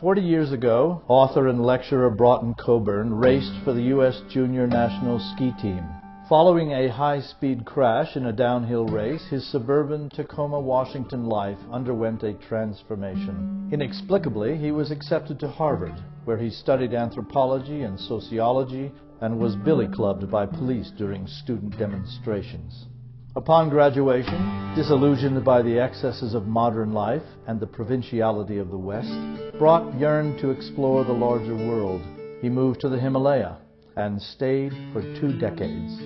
40 years ago, author and lecturer Brot Coburn raced for the U.S. Junior National Ski Team. Following a high-speed crash in a downhill race, his suburban Tacoma, Washington life underwent a transformation. Inexplicably, he was accepted to Harvard, where he studied anthropology and sociology and was billy-clubbed by police during student demonstrations. Upon graduation, disillusioned by the excesses of modern life and the provinciality of the West, Brot yearned to explore the larger world. He moved to the Himalaya and stayed for 2 decades.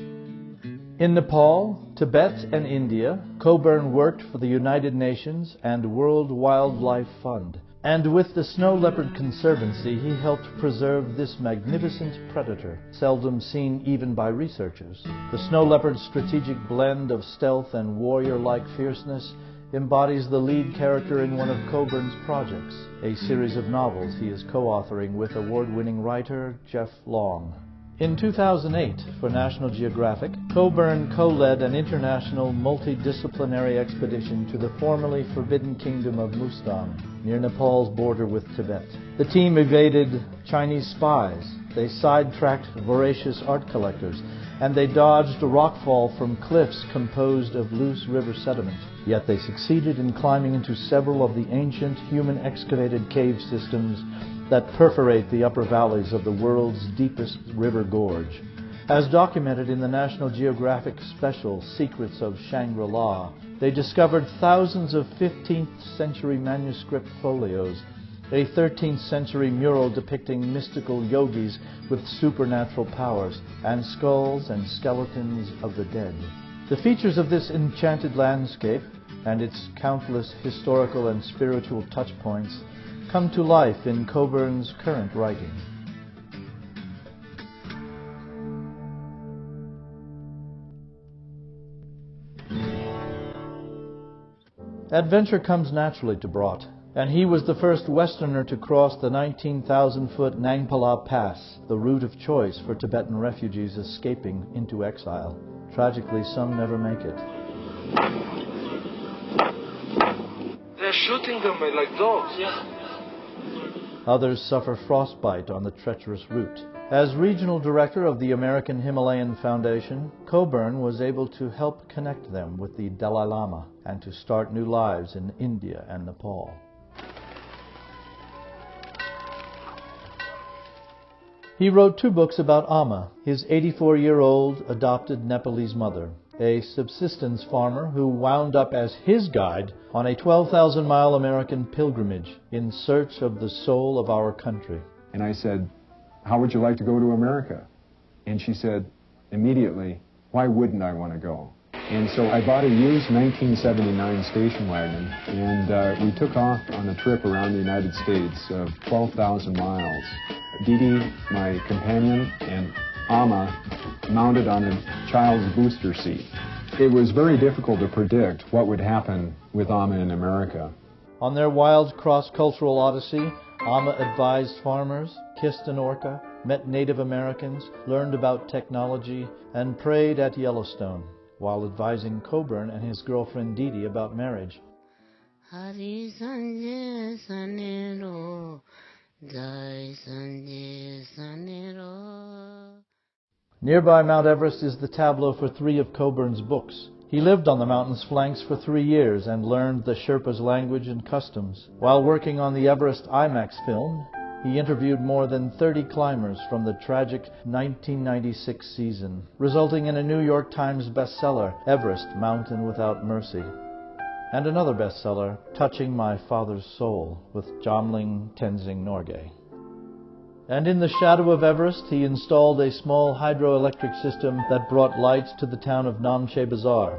In Nepal, Tibet, and India, Coburn worked for the United Nations and World Wildlife Fund. And with the Snow Leopard Conservancy, he helped preserve this magnificent predator, seldom seen even by researchers. The snow leopard's strategic blend of stealth and warrior-like fierceness embodies the lead character in one of Coburn's projects, a series of novels he is co-authoring with award-winning writer Jeff Long. In 2008, for National Geographic, Coburn co-led an international multidisciplinary expedition to the formerly forbidden kingdom of Mustang, near Nepal's border with Tibet. The team evaded Chinese spies, they sidetracked voracious art collectors, and they dodged a rockfall from cliffs composed of loose river sediment. Yet they succeeded in climbing into several of the ancient human-excavated cave systems that perforate the upper valleys of the world's deepest river gorge. As documented in the National Geographic special Secrets of Shangri-La, they discovered thousands of 15th century manuscript folios, a 13th century mural depicting mystical yogis with supernatural powers, and skulls and skeletons of the dead. The features of this enchanted landscape and its countless historical and spiritual touchpoints come to life in Coburn's current writing. Adventure comes naturally to Brot, and he was the first Westerner to cross the 19,000-foot Nangpala Pass, the route of choice for Tibetan refugees escaping into exile. Tragically, some never make it. They're shooting them like dogs. Yeah. Others suffer frostbite on the treacherous route. As regional director of the American Himalayan Foundation, Coburn was able to help connect them with the Dalai Lama and to start new lives in India and Nepal. He wrote 2 books about Amma, his 84-year-old adopted Nepalese mother, a subsistence farmer who wound up as his guide on a 12,000-mile American pilgrimage in search of the soul of our country. And I said, "How would you like to go to America?" And she said, immediately, "Why wouldn't I want to go?" And so I bought a used 1979 station wagon, and we took off on a trip around the United States of 12,000 miles. Didi, my companion, and Amma mounted on a child's booster seat. It was very difficult to predict what would happen with Amma in America. On their wild cross-cultural odyssey, Amma advised farmers, kissed an orca, met Native Americans, learned about technology, and prayed at Yellowstone, while advising Coburn and his girlfriend Didi about marriage. Nearby Mount Everest is the tableau for 3 of Coburn's books. He lived on the mountain's flanks for 3 years and learned the Sherpa's language and customs. While working on the Everest IMAX film, he interviewed more than 30 climbers from the tragic 1996 season, resulting in a New York Times bestseller, Everest, Mountain Without Mercy, and another bestseller, Touching My Father's Soul, with Jamling Tenzing Norgay. And in the shadow of Everest, he installed a small hydroelectric system that brought lights to the town of Namche Bazaar.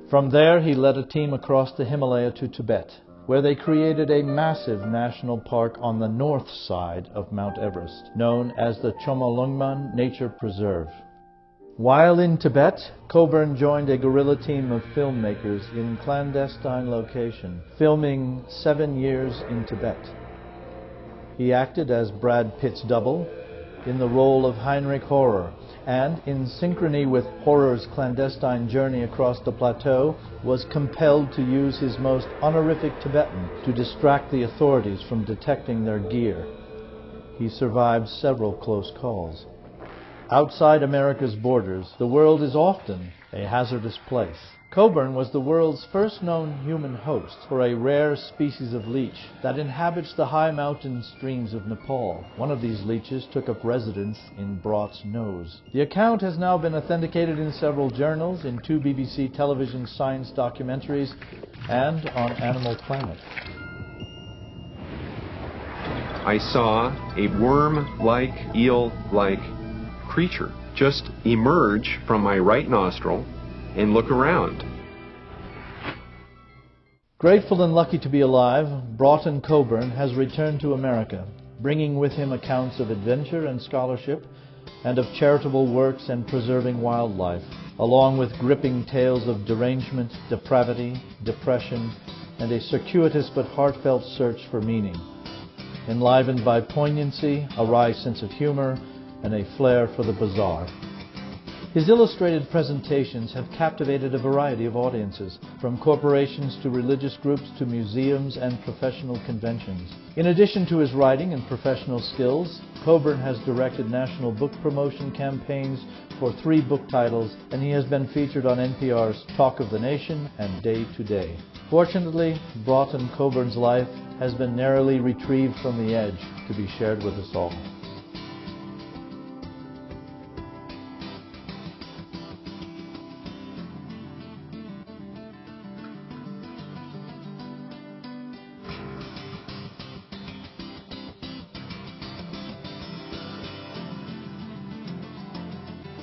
From there, he led a team across the Himalaya to Tibet, where they created a massive national park on the north side of Mount Everest, known as the Chomolungma Nature Preserve. While in Tibet, Coburn joined a guerrilla team of filmmakers in clandestine location, filming 7 years in Tibet. He acted as Brad Pitt's double in the role of Heinrich Horror, and, in synchrony with horror's clandestine journey across the plateau, was compelled to use his most honorific Tibetan to distract the authorities from detecting their gear. He survived several close calls. Outside America's borders, the world is often a hazardous place. Coburn was the world's first known human host for a rare species of leech that inhabits the high mountain streams of Nepal. One of these leeches took up residence in Brot's nose. The account has now been authenticated in several journals, in 2 BBC television science documentaries, and on Animal Planet. I saw a worm-like, eel-like creature just emerge from my right nostril and look around. Grateful and lucky to be alive, Brot Coburn has returned to America, bringing with him accounts of adventure and scholarship, and of charitable works and preserving wildlife, along with gripping tales of derangement, depravity, depression, and a circuitous but heartfelt search for meaning, enlivened by poignancy, a wry sense of humor, and a flair for the bizarre. His illustrated presentations have captivated a variety of audiences, from corporations to religious groups to museums and professional conventions. In addition to his writing and professional skills, Coburn has directed national book promotion campaigns for 3 book titles, and he has been featured on NPR's Talk of the Nation and Day to Day. Fortunately, Brot Coburn's life has been narrowly retrieved from the edge to be shared with us all.